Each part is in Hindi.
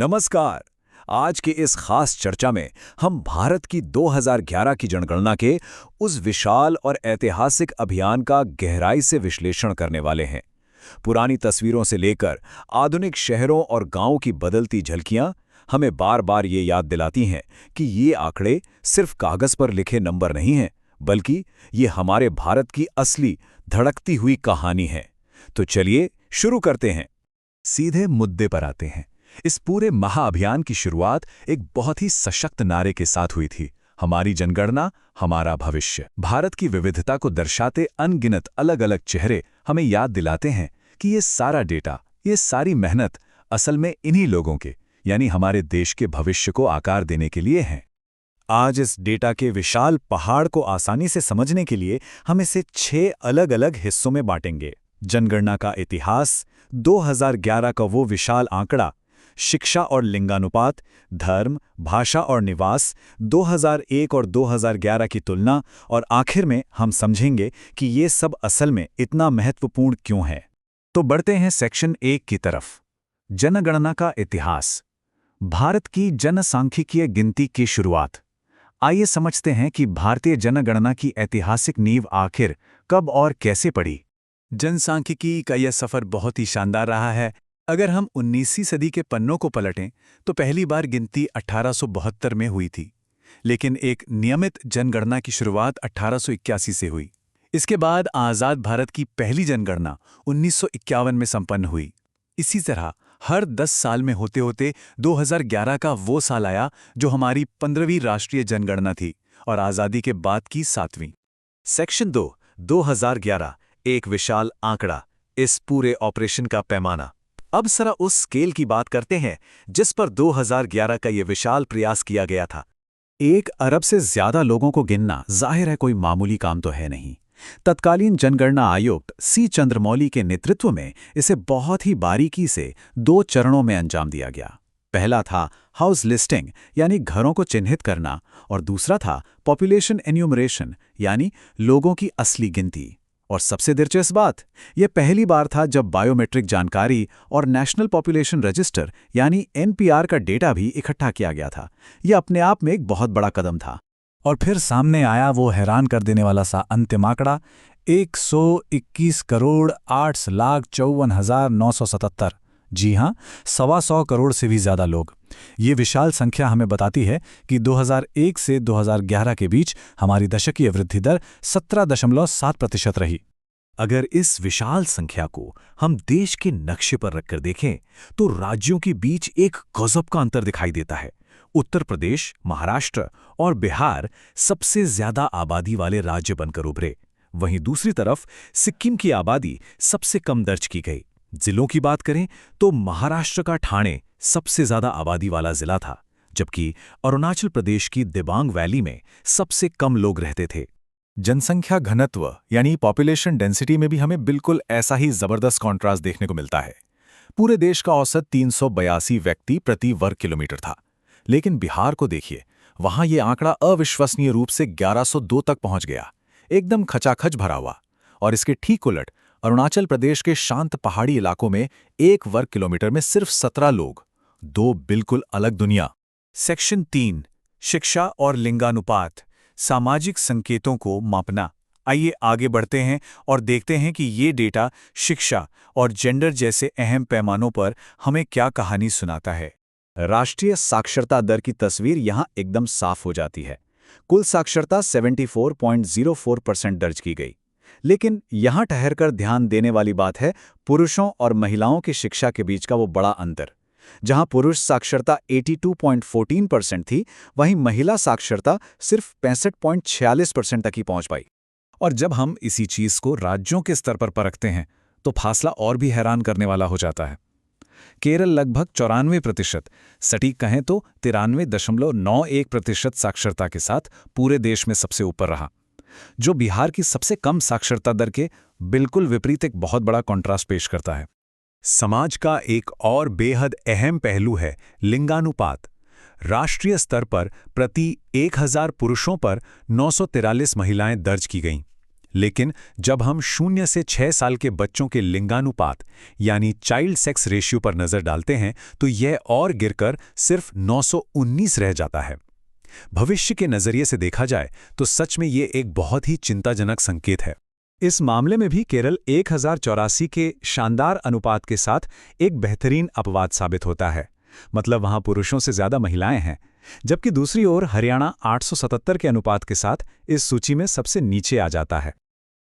नमस्कार। आज के इस खास चर्चा में हम भारत की 2011 की जनगणना के उस विशाल और ऐतिहासिक अभियान का गहराई से विश्लेषण करने वाले हैं। पुरानी तस्वीरों से लेकर आधुनिक शहरों और गांवों की बदलती झलकियां हमें बार-बार ये याद दिलाती हैं कि ये आंकड़े सिर्फ कागज पर लिखे नंबर नहीं हैं, बल्कि ये हमारे भारत की असली धड़कती हुई कहानी है। तो चलिए शुरू करते हैं। सीधे मुद्दे पर आते हैं। इस पूरे महाअभियान की शुरुआत एक बहुत ही सशक्त नारे के साथ हुई थी, हमारी जनगणना हमारा भविष्य। भारत की विविधता को दर्शाते अनगिनत अलग-अलग चेहरे हमें याद दिलाते हैं कि ये सारा डेटा, ये सारी मेहनत असल में इन्हीं लोगों के, यानी हमारे देश के भविष्य को आकार देने के लिए है। आज इस डेटा के विशाल पहाड़ को आसानी से समझने के लिए हम इसे 6 अलग-अलग हिस्सों में बांटेंगे। जनगणना का इतिहास, 2011 का वो विशाल आंकड़ा, शिक्षा और लिंगानुपात, धर्म, भाषा और निवास, 2001 और 2011 की तुलना, और आखिर में हम समझेंगे कि ये सब असल में इतना महत्वपूर्ण क्यों है। तो बढ़ते हैं सेक्शन 1 की तरफ। जनगणना का इतिहास, भारत की जनसांख्यिकीय गिनती की शुरुआत। आइए समझते हैं कि भारतीय जनगणना की ऐतिहासिक नींव आखिर कब और कैसे पड़ी। जनसांख्यिकी का यह सफर बहुत ही शानदार रहा है। अगर हम 19वीं सदी के पन्नों को पलटें तो पहली बार गिनती 1872 में हुई थी, लेकिन एक नियमित जनगणना की शुरुआत 1881 से हुई। इसके बाद आज़ाद भारत की पहली जनगणना 1951 में संपन्न हुई। इसी तरह हर 10 साल में होते होते 2011 का वो साल आया जो हमारी 15वीं राष्ट्रीय जनगणना थी और आज़ादी के बाद की 7वीं। सेक्शन 2, 2011, एक विशाल आंकड़ा, इस पूरे ऑपरेशन का पैमाना। अब जरा उस स्केल की बात करते हैं जिस पर 2011 का ये विशाल प्रयास किया गया था। 1 अरब से ज्यादा लोगों को गिनना जाहिर है कोई मामूली काम तो है नहीं। तत्कालीन जनगणना आयुक्त सी चंद्रमौली के नेतृत्व में इसे बहुत ही बारीकी से 2 चरणों में अंजाम दिया गया। पहला था हाउस लिस्टिंग, यानी घरों को चिन्हित करना, और दूसरा था पॉपुलेशन एन्यूमरेशन, यानी लोगों की असली गिनती। और सबसे दिलचस्प बात, यह पहली बार था जब बायोमेट्रिक जानकारी और नेशनल पॉपुलेशन रजिस्टर यानी एनपीआर का डेटा भी इकट्ठा किया गया था। यह अपने आप में एक बहुत बड़ा कदम था। और फिर सामने आया वो हैरान कर देने वाला सा अंतिम आंकड़ा, 121 करोड़ 8,54,977। जी हाँ, 125 करोड़ से भी ज्यादा लोग। ये विशाल संख्या हमें बताती है कि 2001 से 2011 के बीच हमारी दशकीय वृद्धि दर 17.7% रही। अगर इस विशाल संख्या को हम देश के नक्शे पर रखकर देखें तो राज्यों के बीच एक गजब का अंतर दिखाई देता है। उत्तर प्रदेश, महाराष्ट्र और बिहार सबसे ज्यादा आबादी वाले राज्य बनकर उभरे। वहीं दूसरी तरफ सिक्किम की आबादी सबसे कम दर्ज की गई। जिलों की बात करें तो महाराष्ट्र का ठाणे सबसे ज्यादा आबादी वाला जिला था, जबकि अरुणाचल प्रदेश की दिबांग वैली में सबसे कम लोग रहते थे। जनसंख्या घनत्व यानी पॉपुलेशन डेंसिटी में भी हमें बिल्कुल ऐसा ही जबरदस्त कॉन्ट्रास्ट देखने को मिलता है। पूरे देश का औसत 382 व्यक्ति प्रति वर्ग किलोमीटर था, लेकिन बिहार को देखिए, वहां ये आंकड़ा अविश्वसनीय रूप से 1102 तक पहुंच गया, एकदम खचाखच भरा हुआ। और इसके ठीक उलट अरुणाचल प्रदेश के शांत पहाड़ी इलाकों में 1 वर्ग किलोमीटर में सिर्फ 17 लोग। 2 बिल्कुल अलग दुनिया। सेक्शन 3, शिक्षा और लिंगानुपात, सामाजिक संकेतों को मापना। आइए आगे बढ़ते हैं और देखते हैं कि ये डेटा शिक्षा और जेंडर जैसे अहम पैमानों पर हमें क्या कहानी सुनाता है। राष्ट्रीय साक्षरता दर की तस्वीर यहाँ एकदम साफ हो जाती है। कुल साक्षरता 74.04% दर्ज की गई। लेकिन यहाँ ठहरकर ध्यान देने वाली बात है पुरुषों और महिलाओं की शिक्षा के बीच का वो बड़ा अंतर। जहाँ पुरुष साक्षरता 82.14% थी, वहीं महिला साक्षरता सिर्फ 65.46% तक ही पहुँच पाई। और जब हम इसी चीज़ को राज्यों के स्तर पर परखते हैं तो फासला और भी हैरान करने वाला हो जाता है। केरल लगभग 94%, सटीक कहें तो 93.91% साक्षरता के साथ पूरे देश में सबसे ऊपर रहा, जो बिहार की सबसे कम साक्षरता दर के बिल्कुल विपरीत एक बहुत बड़ा कॉन्ट्रास्ट पेश करता है। समाज का एक और बेहद अहम पहलू है लिंगानुपात। राष्ट्रीय स्तर पर प्रति 1000 पुरुषों पर 943 महिलाएं दर्ज की गईं। लेकिन जब हम 0 से 6 साल के बच्चों के लिंगानुपात यानी चाइल्ड सेक्स रेशियो पर नजर डालते हैं तो यह और गिरकर सिर्फ 919 रह जाता है। भविष्य के नजरिए से देखा जाए तो सच में ये एक बहुत ही चिंताजनक संकेत है। इस मामले में भी केरल 1084 के शानदार अनुपात के साथ एक बेहतरीन अपवाद साबित होता है। मतलब वहां पुरुषों से ज्यादा महिलाएं हैं, जबकि दूसरी ओर हरियाणा 877 के अनुपात के साथ इस सूची में सबसे नीचे आ जाता है।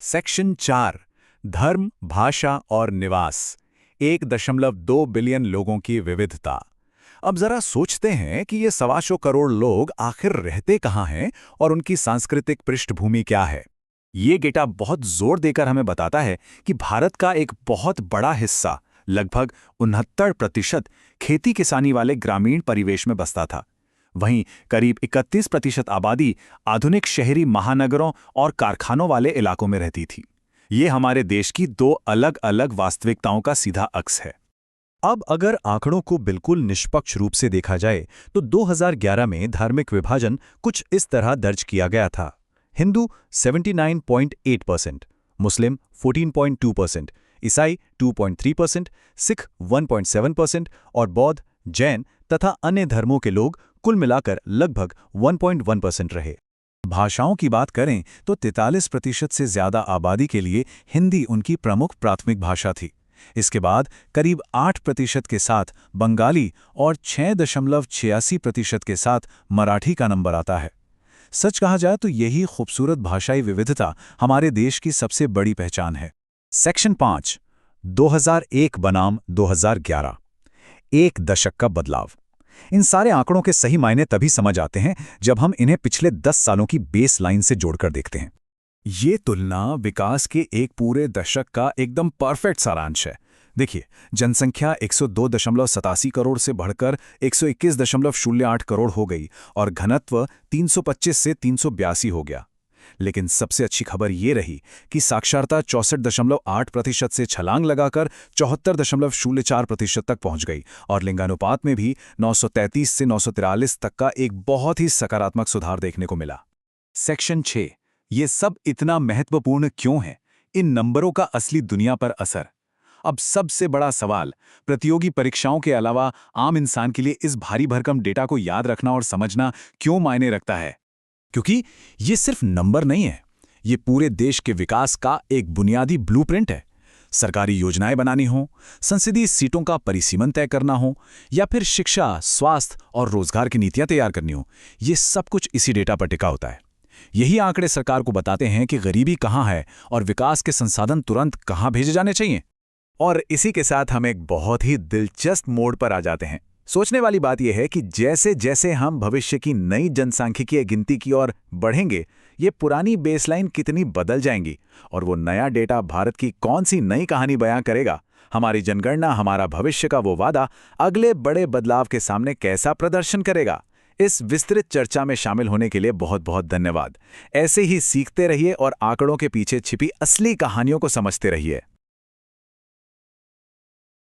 सेक्शन 4 धर्म, भाषा और निवास। 1.2 बिलियन लोगों की विविधता। अब जरा सोचते हैं कि ये 125 करोड़ लोग आखिर रहते कहाँ हैं और उनकी सांस्कृतिक पृष्ठभूमि क्या है। ये डेटा बहुत जोर देकर हमें बताता है कि भारत का एक बहुत बड़ा हिस्सा, लगभग 69% खेती किसानी वाले ग्रामीण परिवेश में बसता था। वहीं करीब 31% आबादी आधुनिक शहरी महानगरों और कारखानों वाले इलाकों में रहती थी। ये हमारे देश की दो अलग अलग वास्तविकताओं का सीधा अक्स है। अब अगर आंकड़ों को बिल्कुल निष्पक्ष रूप से देखा जाए तो 2011 में धार्मिक विभाजन कुछ इस तरह दर्ज किया गया था। हिंदू 79.8%, मुस्लिम 14.2%, ईसाई 2.3%, सिख 1.7% और बौद्ध, जैन तथा अन्य धर्मों के लोग कुल मिलाकर लगभग 1.1% रहे। भाषाओं की बात करें तो 43% से ज्यादा आबादी के लिए हिंदी उनकी प्रमुख प्राथमिक भाषा थी। इसके बाद करीब 8% के साथ बंगाली और 6.86% के साथ मराठी का नंबर आता है। सच कहा जाए तो यही खूबसूरत भाषाई विविधता हमारे देश की सबसे बड़ी पहचान है। सेक्शन 5 2001 बनाम 2011, एक दशक का बदलाव। इन सारे आंकड़ों के सही मायने तभी समझ आते हैं जब हम इन्हें पिछले 10 सालों की बेस लाइन से जोड़कर देखते हैं। ये तुलना विकास के एक पूरे दशक का एकदम परफेक्ट सारांश है। देखिए, जनसंख्या 102.87 करोड़ से बढ़कर 121.08 करोड़ हो गई और घनत्व 325 से 382 हो गया। लेकिन सबसे अच्छी खबर ये रही कि साक्षरता 64.8% से छलांग लगाकर 74.04% तक पहुंच गई और लिंगानुपात में भी 933 से 943 तक का एक बहुत ही सकारात्मक सुधार देखने को मिला। सेक्शन 6 ये सब इतना महत्वपूर्ण क्यों है? इन नंबरों का असली दुनिया पर असर। अब सबसे बड़ा सवाल, प्रतियोगी परीक्षाओं के अलावा आम इंसान के लिए इस भारी भरकम डेटा को याद रखना और समझना क्यों मायने रखता है? क्योंकि ये सिर्फ नंबर नहीं है, ये पूरे देश के विकास का एक बुनियादी ब्लूप्रिंट है। सरकारी योजनाएं बनानी हो, संसदीय सीटों का परिसीमन तय करना हो या फिर शिक्षा, स्वास्थ्य और रोजगार की नीतियां तैयार करनी हो, ये सब कुछ इसी डेटा पर टिका होता है। यही आंकड़े सरकार को बताते हैं कि गरीबी कहाँ है और विकास के संसाधन तुरंत कहाँ भेजे जाने चाहिए। और इसी के साथ हम एक बहुत ही दिलचस्प मोड़ पर आ जाते हैं। सोचने वाली बात यह है कि जैसे जैसे हम भविष्य की नई जनसांख्यिकीय गिनती की ओर बढ़ेंगे, ये पुरानी बेसलाइन कितनी बदल जाएंगी और वो नया डेटा भारत की कौन सी नई कहानी बयां करेगा। हमारी जनगणना, हमारा भविष्य का वो वादा अगले बड़े बदलाव के सामने कैसा प्रदर्शन करेगा। इस विस्तृत चर्चा में शामिल होने के लिए बहुत बहुत धन्यवाद। ऐसे ही सीखते रहिए और आंकड़ों के पीछे छिपी असली कहानियों को समझते रहिए।